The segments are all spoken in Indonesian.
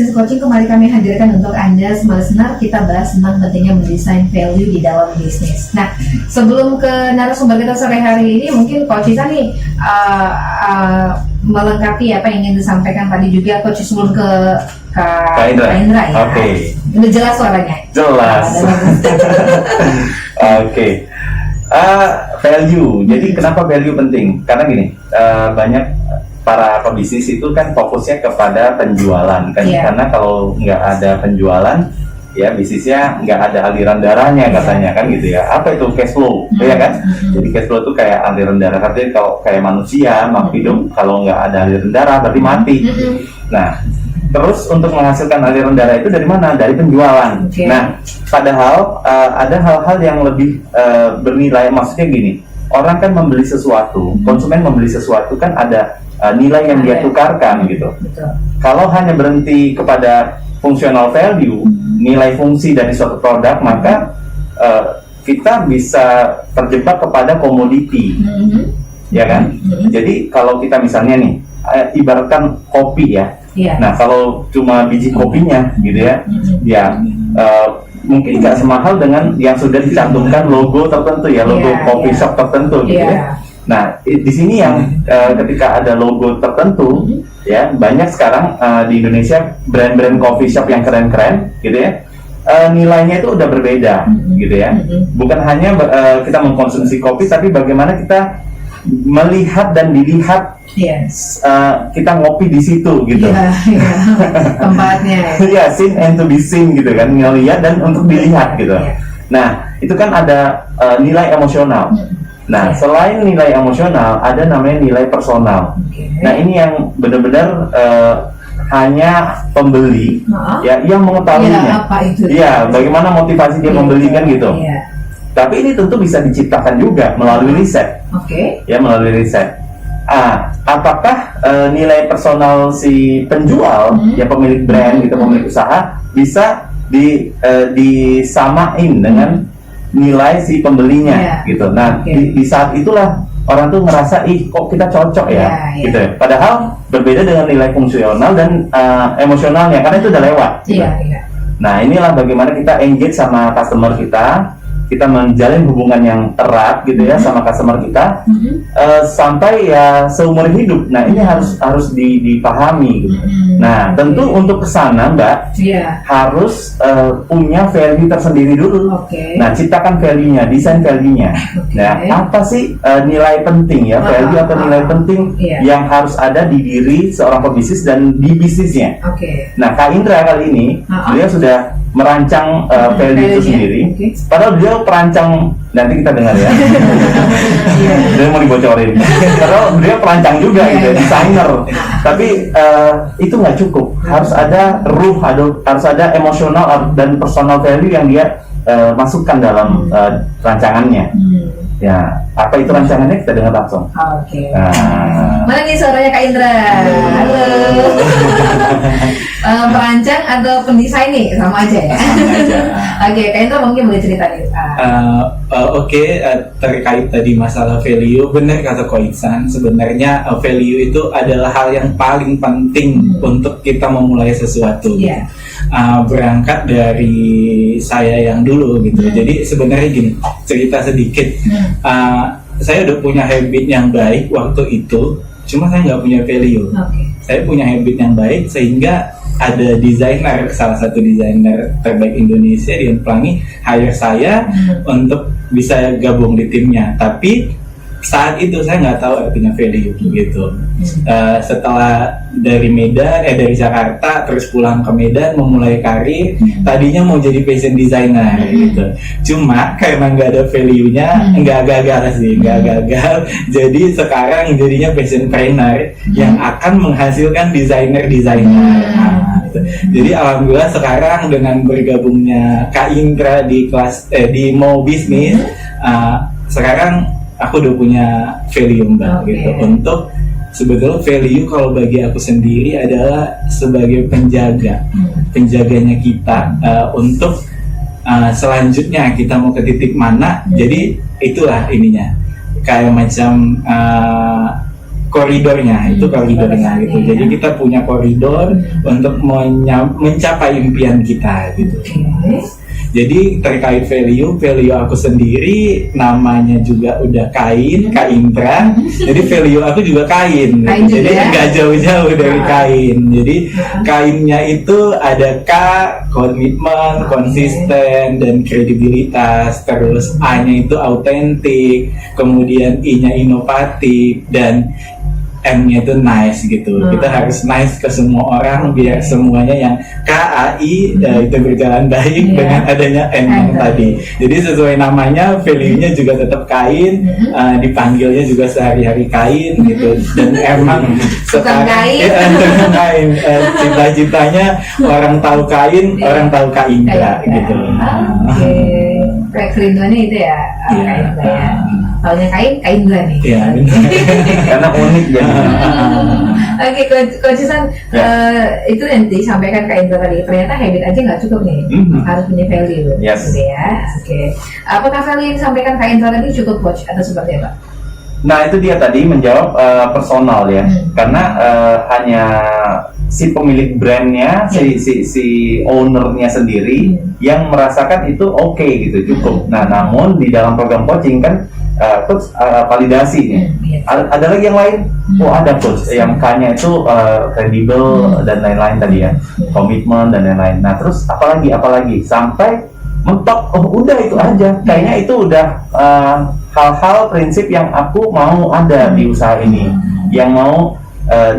Business Coaching kembali kami hadirkan untuk Anda semua listener. Kita bahas tentang pentingnya mendesain value di dalam bisnis. Nah, sebelum ke narasumber kita sore hari ini, mungkin Coach Isan nih melengkapi apa yang ingin disampaikan tadi juga Coach sebelum ke Kak Indra ya. Oke. Udah jelas suaranya? Jelas. Oke. Value. Jadi kenapa value penting? Karena gini, banyak para pebisnis itu kan fokusnya kepada penjualan kan, karena kalau nggak ada penjualan ya bisnisnya nggak ada aliran darahnya katanya kan gitu ya. Apa itu cash flow ya kan? Jadi cash flow itu kayak aliran darah, artinya kalau kayak manusia makhluk hidup kalau nggak ada aliran darah berarti mati. Nah, terus untuk menghasilkan aliran darah itu dari mana? Dari penjualan. Nah, padahal ada hal-hal yang lebih bernilai. Maksudnya gini, orang kan membeli sesuatu, konsumen membeli sesuatu kan ada nilai yang dia tukarkan gitu. Kalau hanya berhenti kepada functional value, nilai fungsi dari suatu produk, maka kita bisa terjebak kepada komoditi, ya kan? Jadi kalau kita misalnya nih, ibaratkan kopi ya. Nah, kalau cuma biji kopinya gitu ya, mungkin nggak semahal dengan yang sudah dicantumkan logo tertentu ya, logo coffee shop tertentu gitu ya. Nah, di sini yang ketika ada logo tertentu ya, banyak sekarang di Indonesia brand-brand coffee shop yang keren-keren gitu ya, nilainya itu udah berbeda gitu ya. Bukan hanya kita mengkonsumsi kopi, tapi bagaimana kita melihat dan dilihat, kita ngopi di situ gitu. Tempatnya. Ya, seen and to be seen gitu kan, ngelihat dan untuk dilihat gitu. Nah, itu kan ada nilai emosional. Nah, selain nilai emosional, ada namanya nilai personal. Nah, ini yang benar-benar hanya pembeli ya yang mengetahuinya. Iya, bagaimana motivasi dia membeli kan gitu. Tapi ini tentu bisa diciptakan juga melalui riset. Ya, melalui riset. Apakah nilai personal si penjual, ya pemilik brand gitu, pemilik usaha bisa disamain dengan nilai si pembelinya gitu. Nah, di saat itulah orang tuh ngerasa kok kita cocok ya gitu ya. Padahal berbeda dengan nilai fungsional dan emosionalnya, karena itu udah lewat gitu. Nah, inilah bagaimana kita engage sama customer kita menjalin hubungan yang erat gitu ya sama customer kita sampai ya seumur hidup. Nah, ini harus dipahami gitu. Nah, tentu untuk kesana Mbak harus punya value tersendiri dulu. Nah, ciptakan value-nya, desain value-nya. Nah, apa sih nilai penting ya, value atau nilai penting yang harus ada di diri seorang pebisnis dan di bisnisnya. Nah, Kak Indra kali ini beliau sudah merancang value itu sendiri. Padahal beliau perancang, nanti kita dengar ya. Dia mau dibocorin. Padahal beliau perancang juga gitu, desainer. Tapi itu nggak cukup. Harus ada ruh, harus ada emosional dan personal value yang dia masukkan dalam rancangannya. Ya, apa itu rancangannya kita dengar langsung. Mana nih suaranya Kak Indra? Halo. Perancang atau pendesain nih sama aja ya. Kak Indra mungkin boleh cerita nih. Terkait tadi masalah value, benar kata Ko Iksan. Sebenarnya value itu adalah hal yang paling penting untuk kita memulai sesuatu. Berangkat dari saya yang dulu gitu. Jadi sebenarnya gini, cerita sedikit. Saya udah punya habit yang baik waktu itu, cuma saya nggak punya value. Saya punya habit yang baik sehingga ada desainer, salah satu desainer terbaik Indonesia, Dian Pelangi, hire saya untuk bisa gabung di timnya. Tapi saat itu saya nggak tahu artinya value gitu. Setelah dari Jakarta terus pulang ke Medan memulai karir, tadinya mau jadi fashion designer gitu. Cuma karena nggak ada value-nya, nggak gagal. Jadi sekarang jadinya fashion trainer yang akan menghasilkan desainer. Gitu. Jadi alhamdulillah sekarang dengan bergabungnya Kak Indra di kelas di Mau Bisnis, sekarang aku udah punya value Mbak gitu. Untuk sebetulnya value kalau bagi aku sendiri adalah sebagai penjaganya kita untuk selanjutnya kita mau ke titik mana. Jadi itulah ininya, kayak macam koridornya, itu koridornya gitu. Iya. Jadi kita punya koridor untuk mencapai impian kita gitu. Jadi terkait value aku sendiri namanya juga udah Kain, Kaindra. Jadi value aku juga kain. Kain Jadi juga. nggak jauh-jauh dari kain. Jadi kainnya itu ada K, komitmen, konsisten, dan kredibilitas. Terus A-nya itu autentik, kemudian I-nya inovatif, dan M-nya itu nice gitu. Kita harus nice ke semua orang biar semuanya yang KAI itu berjalan baik dengan adanya N yang tadi. Jadi sesuai namanya, value-nya juga tetap Kain, dipanggilnya juga sehari-hari Kain gitu. Dan emang Tukang kain. tukang kain. Cita-citanya orang tahu Kain, orang tahu Kaindra gitu. Oke. Kayak kerinduannya itu ya, Iya. Kaindra ya. Taunya Kaindra nih. Iya, benar. Karena unik ya. Oke, Coach Susan, itu yang disampaikan Kak Indra tadi, ternyata habit aja nggak cukup nih, harus punya value, Yes. gitu ya. Oke, apakah value yang disampaikan Kak Indra tadi cukup, Coach, atau seperti apa? Nah itu dia tadi menjawab personal ya, karena hanya si pemilik brandnya, si ownernya sendiri yang merasakan itu oke gitu, cukup. Nah namun di dalam program coaching kan terus validasi nih. Ada lagi yang lain? Oh ada coach, yang K-nya itu kredibel dan lain-lain tadi ya, komitmen dan lain-lain. Nah terus apalagi sampai mentok, oh udah itu aja, kayaknya itu udah hal-hal prinsip yang aku mau ada di usaha ini, yang mau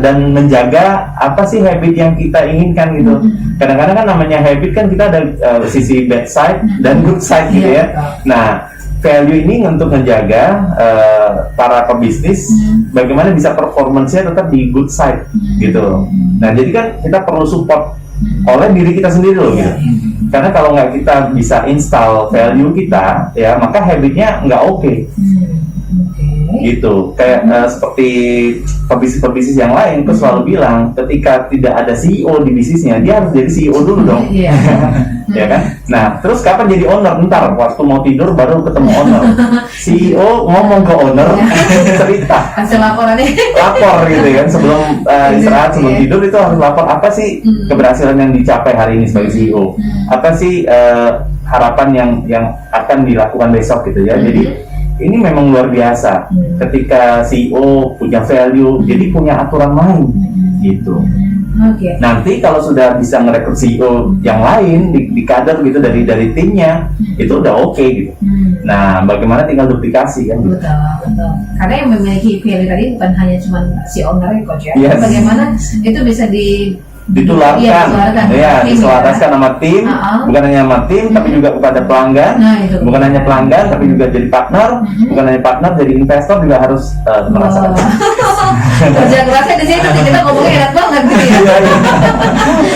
dan menjaga apa sih habit yang kita inginkan gitu. Kadang-kadang kan namanya habit kan kita ada sisi bad side dan good side gitu ya. Nah value ini untuk menjaga para pebisnis bagaimana bisa performance-nya tetap di good side gitu. Nah jadi kan kita perlu support oleh diri kita sendiri loh gitu. Karena kalau nggak kita bisa install value kita ya maka habitnya nggak oke. Gitu kayak seperti pebisnis yang lain, aku selalu bilang ketika tidak ada CEO di bisnisnya dia harus jadi CEO dulu dong. Ya kan? Nah terus kapan jadi owner? Ntar waktu mau tidur baru ketemu owner. CEO ngomong ke owner cerita Hasil laporannya. lapor gitu kan sebelum istirahat, sebelum tidur itu harus lapor apa sih keberhasilan yang dicapai hari ini sebagai CEO, apa sih harapan yang akan dilakukan besok gitu ya. Jadi ini memang luar biasa ketika CEO punya value, jadi punya aturan main gitu. Nanti kalau sudah bisa ngerekrut CEO yang lain di kader gitu dari timnya itu udah oke gitu. Nah bagaimana tinggal duplikasi kan gitu. Betul. Karena yang memiliki value tadi bukan hanya cuma si owner, Coach ya. Yes. Bagaimana itu bisa ditularkan, diselaraskan sama tim, bukan hanya sama tim, tapi juga kepada pelanggan, bukan hanya pelanggan, tapi juga jadi partner, bukan hanya partner, jadi investor juga harus merasakan. Kerja kerasnya di sini kita ngomongnya enak banget gitu ya.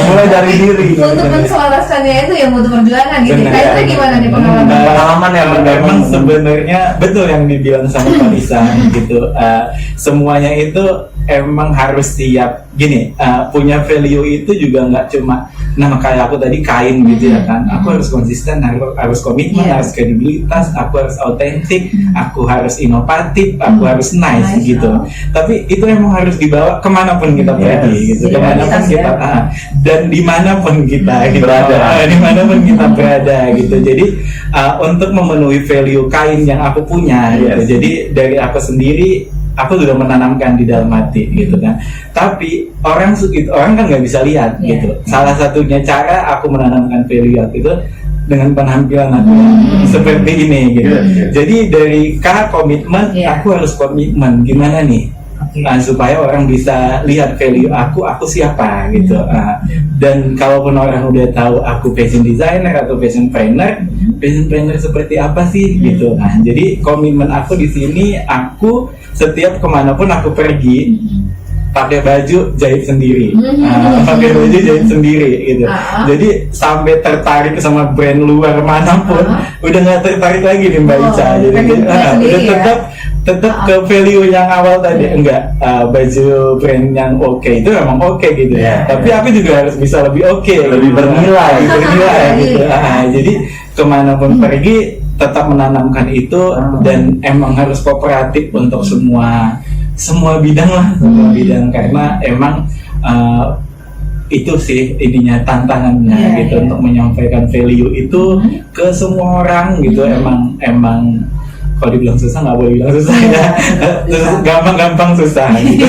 Mulai dari diri. Untuk menselaraskannya itu yang butuh perjuangan gitu. Kayaknya gimana nih pengalaman yang memang sebenarnya betul yang dibilang sama Pak Lisan gitu. Semuanya itu emang harus siap gini, punya value itu juga nggak cuma nama kayak aku tadi Kain gitu ya kan. Aku harus konsisten, harus komitmen, harus kredibilitas, aku harus autentik, aku harus inovatif, aku harus nice gitu. Tapi itu emang harus dibawa kemanapun kita pergi gitu, kemanapun kita dan dimanapun kita gitu, dimanapun kita berada gitu. Jadi untuk memenuhi value Kain yang aku punya gitu. Jadi dari aku sendiri aku sudah menanamkan di dalam hati gitu kan. Tapi orang kan nggak bisa lihat gitu. Salah satunya cara aku menanamkan value itu dengan penampilan aku seperti ini gitu. Jadi dari K komitmen, aku harus komitmen gimana nih supaya orang bisa lihat value aku siapa gitu. Dan kalaupun orang udah tahu aku fashion designer atau fashion trainer seperti apa sih gitu. Nah jadi komitmen aku di sini, aku setiap kemanapun aku pergi pakai baju jahit sendiri, pakai baju jahit sendiri gitu. Jadi sampai tertarik sama brand luar manapun, udah nggak tertarik lagi nih Mbak Ica. Jadi udah tetap ke value yang awal tadi, enggak baju brand yang oke itu memang oke gitu ya. Tapi aku juga harus bisa lebih oke, lebih bernilai gitu. Jadi kemanapun pergi tetap menanamkan itu dan emang harus kooperatif untuk semua semua bidang lah, semua bidang, karena emang itu sih ininya tantangannya gitu untuk menyampaikan value itu ke semua orang gitu. Emang kalau dibilang susah nggak boleh bilang susah ya, gampang-gampang susah gitu.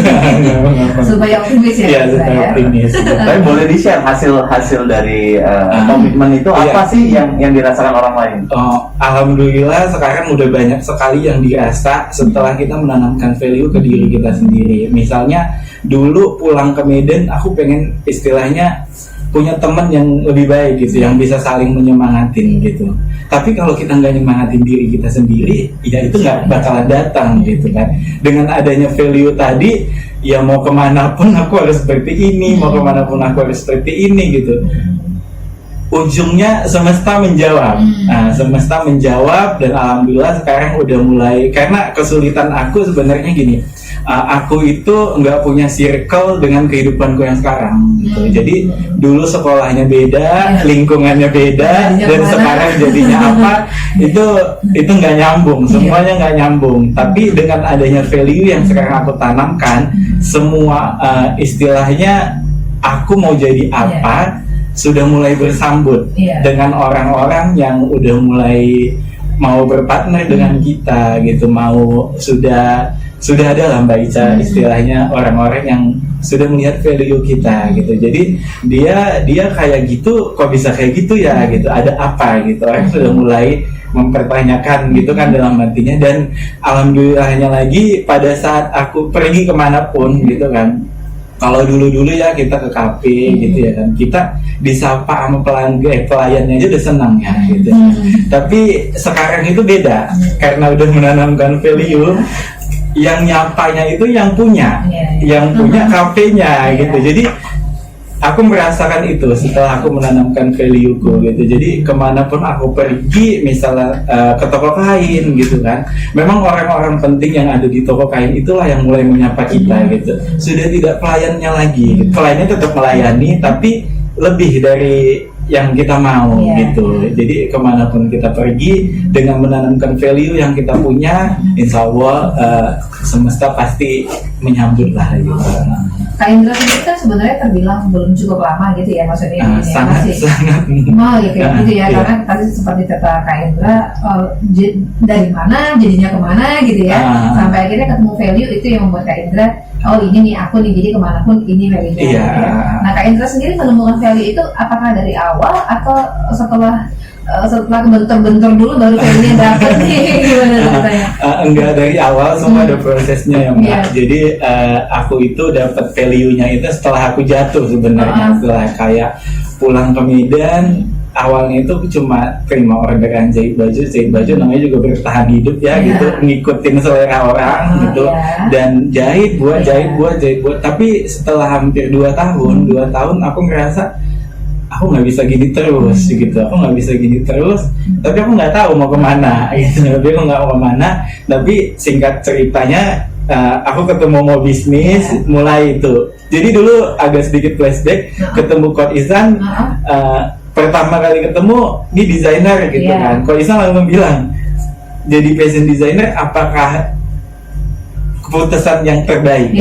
Supaya optimis ya. Iya, supaya optimis. Tapi boleh di-share hasil dari komitmen itu apa sih yang dirasakan orang lain? Alhamdulillah sekarang udah banyak sekali yang dirasa setelah kita menanamkan value ke diri kita sendiri. Misalnya dulu pulang ke Medan, aku pengen istilahnya punya teman yang lebih baik gitu, yang bisa saling menyemangatin gitu. Tapi kalau kita nggak nyemangatin diri kita sendiri, ya itu nggak bakalan datang gitu kan. Dengan adanya value tadi, ya mau kemana pun aku harus seperti ini, mau kemana pun aku harus seperti ini gitu. Ujungnya semesta menjawab. Nah, semesta menjawab, dan alhamdulillah sekarang udah mulai, karena kesulitan aku sebenarnya gini. Aku itu nggak punya circle dengan kehidupanku yang sekarang gitu. Jadi dulu sekolahnya beda, lingkungannya beda, dan sekarang jadinya apa, itu nggak nyambung, semuanya nggak nyambung. Tapi dengan adanya value yang sekarang aku tanamkan, semua istilahnya aku mau jadi apa sudah mulai bersambut dengan orang-orang yang udah mulai mau berpartner dengan kita gitu, mau sudah ada lah Mbak Ica istilahnya orang-orang yang sudah melihat value kita gitu. Jadi dia kayak gitu, kok bisa kayak gitu ya gitu, ada apa gitu, orang sudah mulai mempertanyakan gitu kan dalam hatinya. Dan alhamdulillahnya lagi pada saat aku pergi kemanapun gitu kan, kalau dulu ya kita ke kafe gitu ya kan, kita disapa sama pelayannya aja udah senang ya gitu. Tapi sekarang itu beda, karena udah menanamkan value, yang nyapanya itu yang punya kafenya gitu. Jadi aku merasakan itu setelah aku menanamkan value-ku gitu. Jadi kemanapun aku pergi, misalnya ke toko kain gitu kan, memang orang-orang penting yang ada di toko kain itulah yang mulai menyapa kita gitu. Sudah tidak pelayannya lagi, pelayannya tetap melayani tapi lebih dari yang kita mau gitu. Jadi kemanapun kita pergi dengan menanamkan value yang kita punya, insya Allah semesta pasti menyambut lah gitu. Kak Indra sendiri kan sebenarnya terbilang belum cukup lama gitu ya, maksudnya sangat ya kayak gitu ya, karena tadi seperti kata Kak Indra, dari mana jadinya kemana gitu ya, sampai akhirnya ketemu value itu yang membuat Kak Indra, oh ini nih aku nih, jadi kemanapun ini value-nya gitu ya. Nah Kak Indra sendiri menemukan value itu apakah dari awal atau setelah kebentur-bentur dulu baru value-nya dapet nih, gimana ceritanya? Enggak, dari awal semua ada prosesnya ya Mbak. Jadi aku itu dapat value-nya itu setelah aku jatuh sebenarnya. Setelah kayak pulang ke Medan, awalnya itu cuma terima orderan jahit baju namanya juga bertahan hidup ya gitu, ngikutin selera orang gitu, dan jahit buat. Tapi setelah hampir 2 tahun aku ngerasa aku nggak bisa gini terus gitu, tapi aku nggak tahu mau kemana gitu. Tapi singkat ceritanya aku ketemu mau bisnis, mulai itu. Jadi dulu agak sedikit flashback, ketemu Coach Ihsan, pertama kali ketemu di desainer gitu kan. Coach Ihsan langsung bilang, jadi fashion designer apakah keputusan yang terbaik?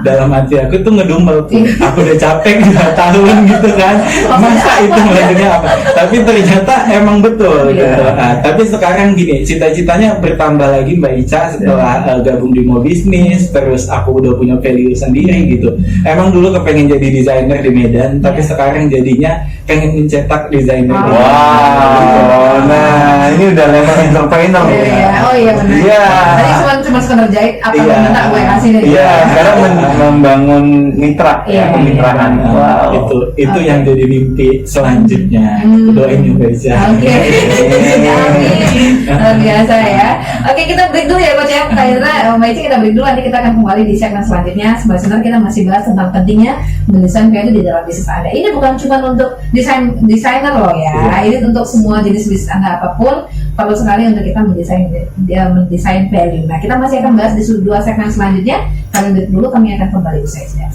Dalam hati aku tuh ngedumel tuh, aku udah capek 2 tahun gitu kan, masa itu ngeliatnya apa, tapi ternyata emang betul gitu. Tapi sekarang gini, cita-citanya bertambah lagi Mbak Ica setelah gabung di Mo Bisnis, terus aku udah punya value sendiri gitu. Emang dulu kepengen jadi desainer di Medan, tapi sekarang jadinya pengen mencetak desainer. Nah ini udah level entrepreneur. Oh iya benar. Tadi cuma sekedar jahit, apa minta gue kasih deh. Sekarang membangun mitra, kemitraan. Itu yang jadi mimpi selanjutnya. Doain juga bisa. Oke. Luar biasa ya. Oke, kita break dulu ya Coach ya. Karena Mbak Ici kita break dulu, nanti kita akan kembali di segmen selanjutnya. Sebenarnya kita masih bahas tentang pentingnya mendesain value di dalam bisnis Anda. Ini bukan cuma untuk desainer loh ya. Ini untuk semua jenis bisnis Anda apapun, perlu sekali untuk kita mendesain value. Nah, kita masih akan bahas di 2 segmen selanjutnya. Kalian break dulu, kami akan kembali usai jeda.